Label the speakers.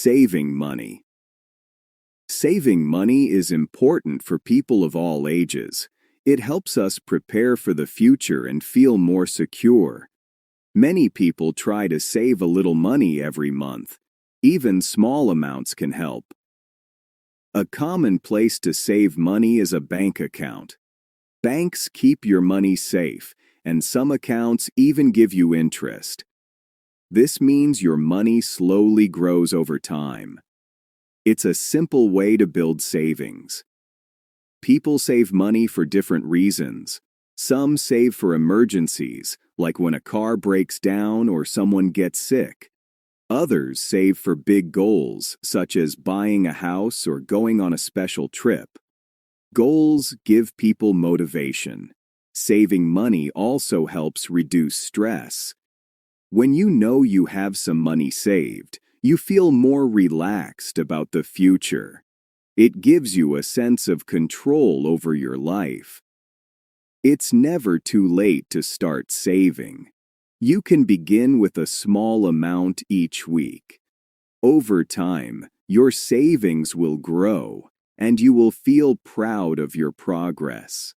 Speaker 1: Saving money. Saving money is important for people of all ages. It helps us prepare for the future and feel more secure. Many people try to save a little money every month. Even small amounts can help. A common place to save money is a bank account. Banks keep your money safe, and some accounts even give you interest. This means your money slowly grows over time. It's a simple way to build savings. People save money for different reasons. Some save for emergencies, like when a car breaks down or someone gets sick. Others save for big goals, such as buying a house or going on a special trip. Goals give people motivation. Saving money also helps reduce stress. When you know you have some money saved, you feel more relaxed about the future. It gives you a sense of control over your life. It's never too late to start saving. You can begin with a small amount each week. Over time, your savings will grow, and you will feel proud of your progress.